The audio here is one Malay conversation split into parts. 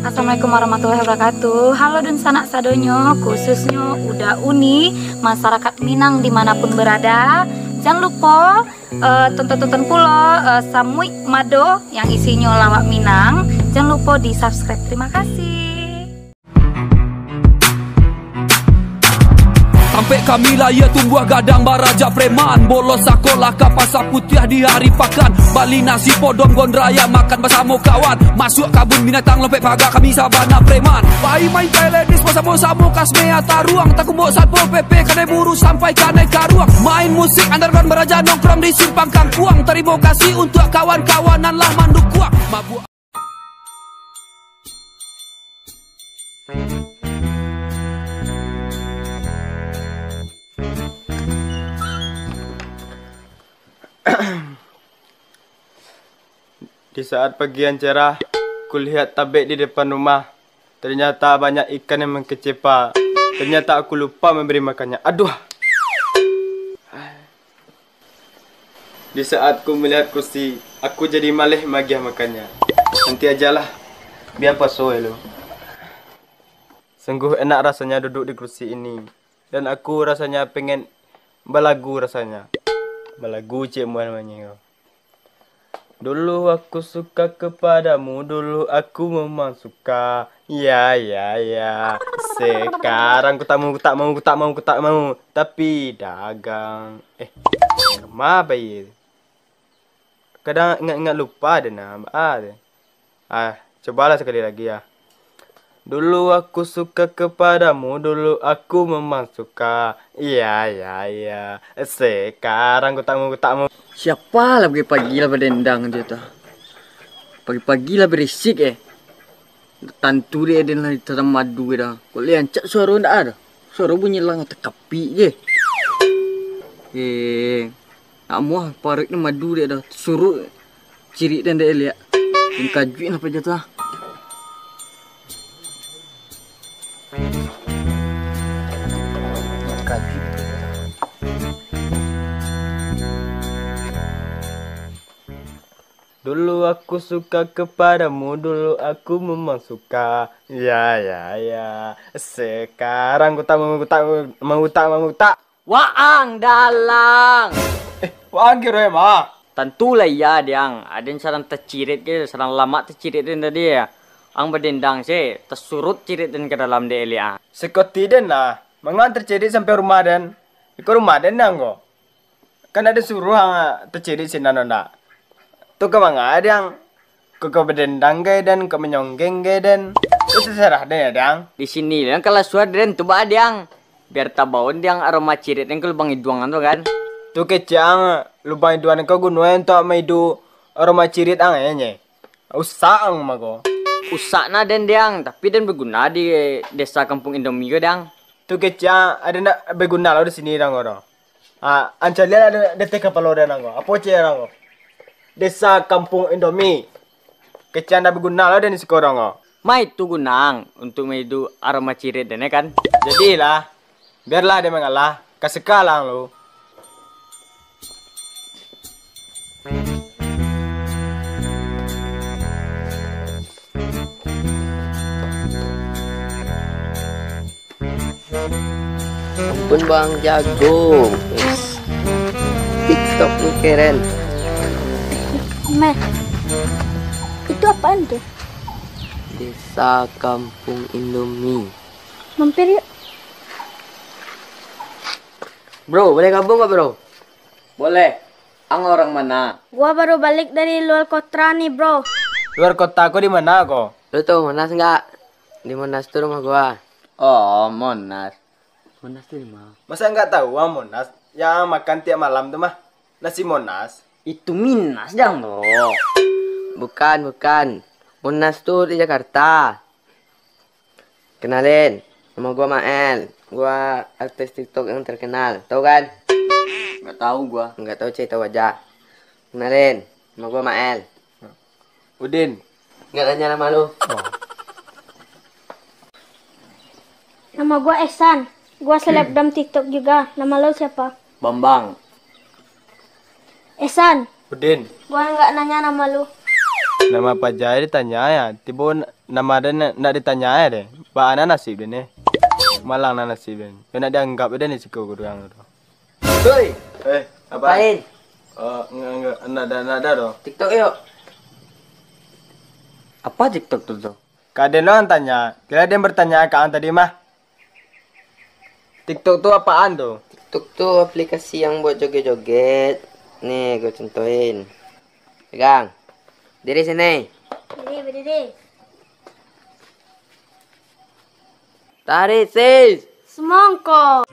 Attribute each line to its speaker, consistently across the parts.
Speaker 1: Assalamualaikum warahmatullahi wabarakatuh. Halo dan sanak sadonyo, khususnya udah uni masyarakat Minang dimanapun berada. Jangan lupa tonton pula Samui Mado yang isinya lawak Minang. Jangan lupa di subscribe. Terima kasih.
Speaker 2: Sampai kami ya tumbuh gadang baraja preman. Bolos sekolah ke pasar putih di hari pakan. Bali nasi podom gondraya makan bersama kawan. Masuk kabun binatang lompet pagar kami sabana preman. Bayi main teledis bersama-sama kasmea taruang. Tak kumbuk satpol PP kena buru sampai kena karuang. Main musik underground beraja nongkrong di simpang kangkuang. Terima kasih untuk kawan-kawanan lah manduk kuang. Mabuk
Speaker 3: Di saat pagi yang cerah, kulihat tabek di depan rumah. Ternyata banyak ikan yang mengkecepa. Ternyata aku lupa memberi makannya. Aduh. Di saat ku melihat kursi, aku jadi malih magih makannya. Nanti ajalah. Biar pasoy lo. Sungguh enak rasanya duduk di kursi ini. Dan aku rasanya pengen balagu rasanya. Balagu cik muan namanya. Dulu aku suka kepadamu, dulu aku memang suka. Ya. Sekarang ku tak mau. Tapi dagang. Kemana bayi? Kadang ingat lupa ada nama. Cobalah sekali lagi ya. Dulu aku suka kepadamu, dulu aku memang suka. Ya. Sekarang ku tak mau.
Speaker 4: Siapa lah pagi-pagi lah berdendang dia tu. Pagi-pagi lah berisik Tantu dia ada lah di dalam madu dah. Kau lihat cak suara ndak ada. Suara bunyi lang tekapi je. Nak muah parik ni madu dia dah. Suruh ciri dan dia lihat. Yang kajuin apa jatuh.
Speaker 3: Dulu aku suka kepadamu, dulu aku memang suka. Ya. Sekarang ku tak mau.
Speaker 4: Waang dalang.
Speaker 3: Waang kira mah.
Speaker 4: Tentulah ya diang. Ada yang sarang tercirit ke, sarang lama tercirit dan tadi ya. Ang berdendang sih, tersurut cirit dan ke dalam dia.
Speaker 3: Sekoti den lah. Mangan tercirit sampai rumah den. Ikut rumah den nanggo. Kan ada suruh hang tercirit sinan ndak. Tu kemana ada yang kau berdendang gay dan kau menyonggeng gay dan itu terserah deh ya dang.
Speaker 4: Di sini yang kalau suara dan tu bah diang biar tabaun diang aroma cirit yang kelubang iduangan tu kan.
Speaker 3: Tu kecang lubang iduan kau gunain untuk maidu aroma cirit angenya. Usah ang mago.
Speaker 4: Usak na dan diang tapi dan berguna di desa kampung Indomie ke diang.
Speaker 3: Tu kecang ada nak berguna lo di sini dang orang. Ancalian ada detek kapal dan anggo. Apa cie anggo? Desa Kampung Indomie. Kecang dah berguna lah dan di sekorang.
Speaker 4: Mai tu gunang untuk maidu aroma cirit dan kan.
Speaker 3: Jadilah, biarlah dia mengalah. Kasekalang lo.
Speaker 5: Ampun bang jago. TikTok nih keren.
Speaker 6: Itu apaan tuh?
Speaker 5: Desa Kampung Indomie.
Speaker 6: Mampir yuk.
Speaker 5: Bro, boleh gabung gak bro? Boleh. Ang orang mana?
Speaker 6: Gua baru balik dari luar kota nih bro.
Speaker 3: Luar kota aku di mana kok?
Speaker 5: Lu tahu Monas nggak? Di Monas tuh rumah gua.
Speaker 4: Oh, Monas.
Speaker 5: Monas tuh di mana?
Speaker 3: Masa nggak tahu Monas? Yang makan tiap malam tuh mah nasi Monas.
Speaker 4: Itu Minas dang loh.
Speaker 5: Bukan. Monas tuh di Jakarta. Kenalin, nama gua Mael. Gua artis TikTok yang terkenal. Tahu kan?
Speaker 4: Nggak tahu gua.
Speaker 5: Nggak tahu cerita wajah. Kenalin, nama gua Mael.
Speaker 3: Udin.
Speaker 5: Nggak tanya nama lu.
Speaker 6: Nama gua Ehsan. Gua selebgram TikTok juga. Nama lo siapa?
Speaker 4: Bambang.
Speaker 6: Ehsan.
Speaker 3: Udin.
Speaker 6: Gua nggak nanya nama lu.
Speaker 3: Nama Pajai ditanya ya, tiba nama dia nak ditanya ya deh. Ba ana nasib dia nih. Malang na nasib dia. Kena dianggap dia nih siko kurang tu.
Speaker 5: Hei,
Speaker 3: Apa?
Speaker 5: apain?
Speaker 3: Enggak, nada doh.
Speaker 5: TikTok yuk. Apa TikTok tuh?
Speaker 3: Kaden lo yang tanya, kira dia bertanya ke tadi mah. TikTok tuh apaan tuh?
Speaker 5: TikTok tuh aplikasi yang buat joget-joget. Nih, gue contohin. Pegang. Diri sini.
Speaker 6: Berdiri.
Speaker 5: Tarik, sis.
Speaker 6: Semongko.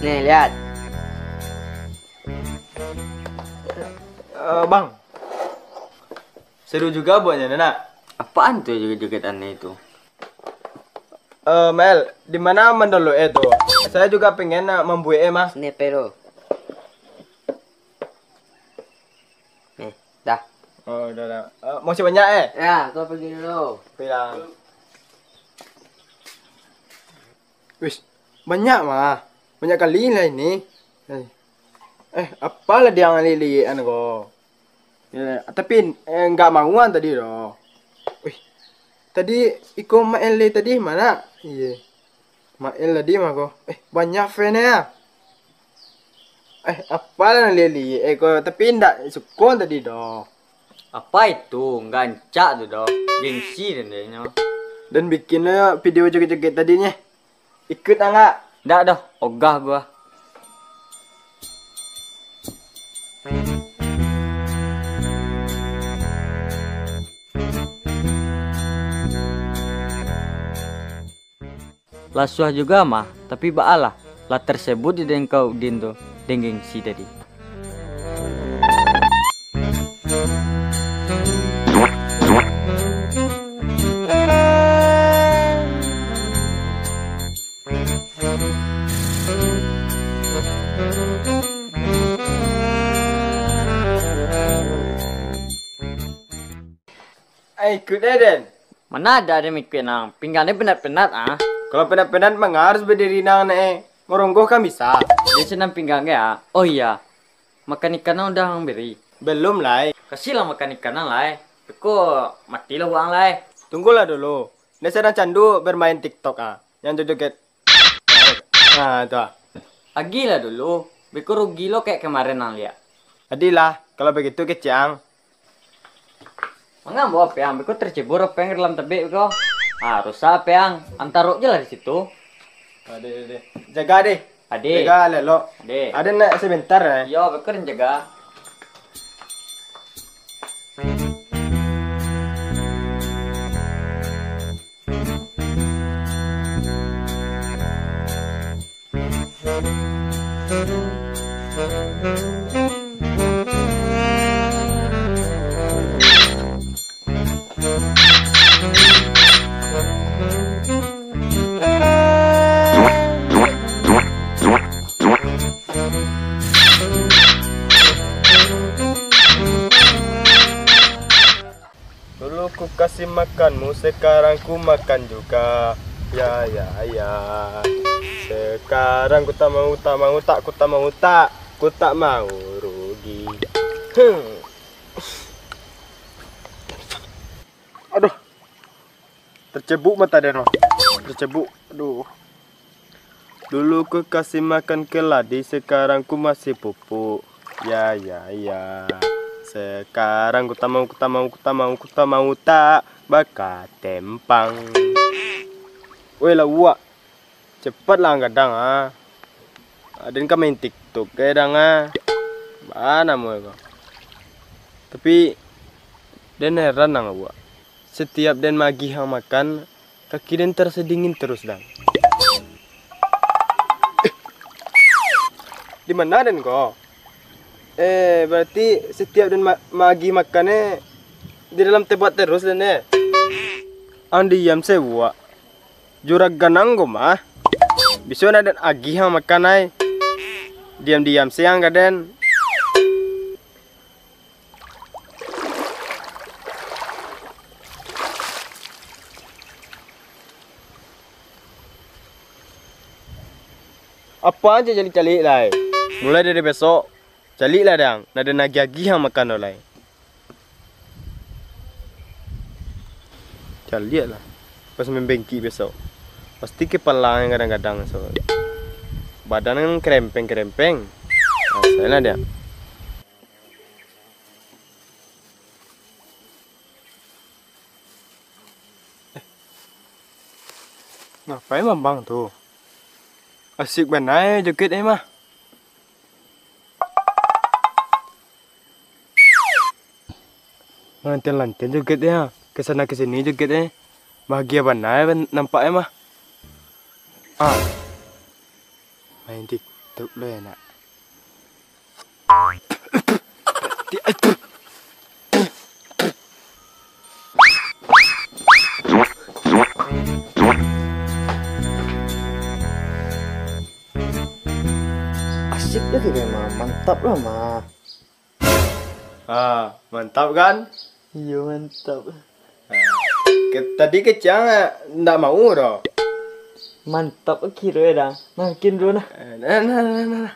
Speaker 5: Nih, lihat.
Speaker 3: Bang, seru juga buatnya nak.
Speaker 5: Apaan tuh joget-joget aneh itu?
Speaker 3: Mel, di mana mendownload itu? Saya juga pengen membuat mah.
Speaker 5: Nih, pero. Nih, dah.
Speaker 3: Oh, udah. Masih banyak
Speaker 5: Ya, kau pergi dulu.
Speaker 3: Bilang. Wis, banyak mah. Banyak kali lah ini. Apalah dia ngalilian ko. Ya, tapi enggak mauan tadi doh. Wih, tadi iko main tadi mana? Iya. Main tadi mah ko. Banyak fan ya. Apalah ngalili? Ko tapi ndak sukon tadi doh.
Speaker 4: Apa itu? Gancak tuh dong. Gengsi dan dia.
Speaker 3: Dan bikinnya video joget-joget tadinya. Ikut enggak?
Speaker 4: Nggak dah, ogah gua. Lasuah juga mah, tapi baalah. Lah tersebut di dengkau din tuh, denggengsi tadi.
Speaker 3: Ikut Den.
Speaker 4: Mana ada mikir nang, pinggangnya penat-penat ah.
Speaker 3: Kalau penat-penat mah harus berdiri nang ngoronggoh kan bisa.
Speaker 4: Dia senang pinggangnya ah. Oh iya, makan ikan udah beri.
Speaker 3: Belum lah.
Speaker 4: Kasihlah makan ikan lah. Kok matilah uang lah.
Speaker 3: Tunggulah dulu. Dia sedang candu bermain TikTok yang joget. Nah, itu
Speaker 4: Agilah dulu. Beko rugi lo kayak kemarin nang lihat.
Speaker 3: Adilah, kalau begitu kecang.
Speaker 4: Mangga bawa peang, beko tercebur peang dalam tebik beko. Harus apa peang? Antarok aja lah di situ.
Speaker 3: Ade. Jaga deh.
Speaker 4: Ade.
Speaker 3: Jaga lelo.
Speaker 4: Ade.
Speaker 3: Ada nak sebentar
Speaker 4: Yo, beko dan jaga.
Speaker 3: Dulu ku kasih makanmu, sekarang ku makan juga. Ya. Sekarang ku tak mau, ku tak mau rugi. Aduh. Tercebuk mata dia no. Tercebuk. Aduh. Dulu ku kasih makan keladi, sekarang ku masih pupuk. Ya. Sekarang ku tak mau tak bakal tempang. Weh lah uak. Cepatlah kadang Aden kan main TikTok kadang mana mau kau. Tapi den heran nang uak. Setiap den magi hang makan, kaki den terasa dingin terus dang. Di mana den kau? Berarti setiap dan magi makannya di dalam tempat terus dan andi diam sewa. Juragan anggo mah. Bisa ada agi yang makan ay. Diam-diam siang kaden. Apa aja cali-cali lah. Mulai dari besok cali lah dang. Nada nagi-agi yang makan oleh. Cali lah. Pas membengki besok. Pasti kepala yang kadang-kadang so. Badan kan kerempeng-kerempeng. Saya dia. Ngapain Bambang tuh? Asik banget joget mah. Lantin-lantin joget ya. Kesana kesini joget bahagia banget nampaknya mah. Main TikTok lo enak.
Speaker 5: Asik lagi deh mah, mantap lah mah.
Speaker 3: Mantap kan?
Speaker 5: Iya mantap.
Speaker 3: Tadi kecang ndak mau doh.
Speaker 5: Mantap kira ya dah. Makin dulu nah.
Speaker 3: Nah.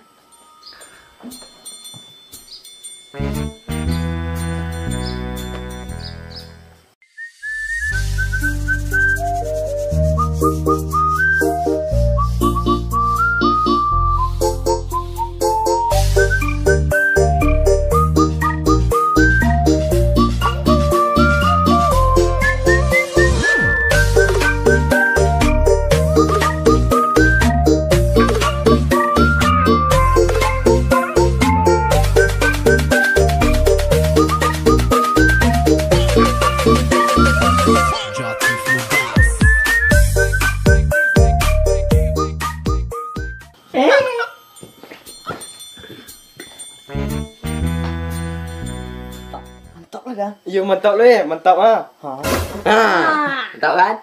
Speaker 5: Mantap lah dah.
Speaker 3: Iya mantap lo ya, mantap
Speaker 5: Mantap kan?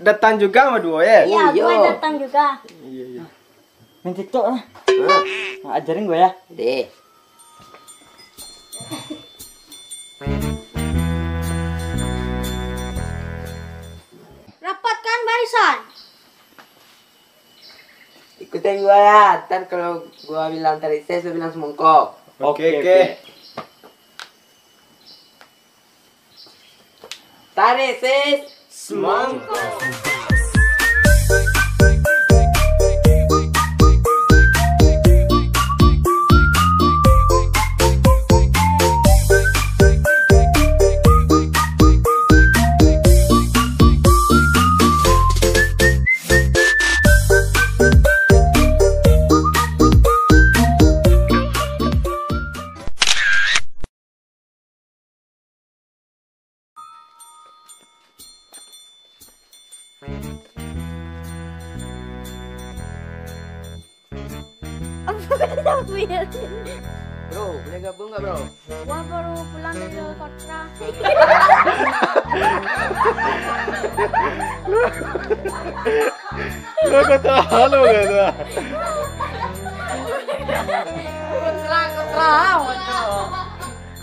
Speaker 3: Datang juga sama dua ya.
Speaker 6: Iya,
Speaker 5: iya.
Speaker 6: gue datang juga.
Speaker 3: Iya.
Speaker 5: Main TikTok lah. Ajarin gue ya. Deh.
Speaker 6: Rapatkan barisan.
Speaker 5: Ikutin gue ya. Ntar kalau gue bilang tarik ses, lu bilang semongkok.
Speaker 3: Oke.
Speaker 5: Tarik ses.
Speaker 3: Semangkok.
Speaker 5: Bro, boleh gabung nggak bro?
Speaker 6: Gua baru pulang dari Jakarta.
Speaker 3: Lo kata halo kata.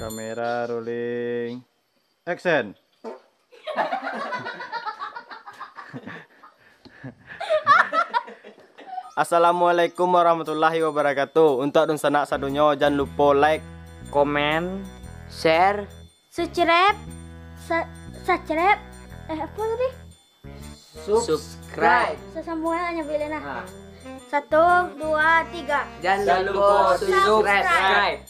Speaker 3: Kamera rolling. Action. Assalamualaikum warahmatullahi wabarakatuh. Untuk dun sanak sadunyo jangan lupa like,
Speaker 5: Komen, share,
Speaker 6: Subscribe. Subscribe. Apa tadi?
Speaker 5: subscribe.
Speaker 6: Sesambungnya hanya bilena.
Speaker 5: Nah.
Speaker 6: 1, 2, 3.
Speaker 5: Jangan lupa subscribe.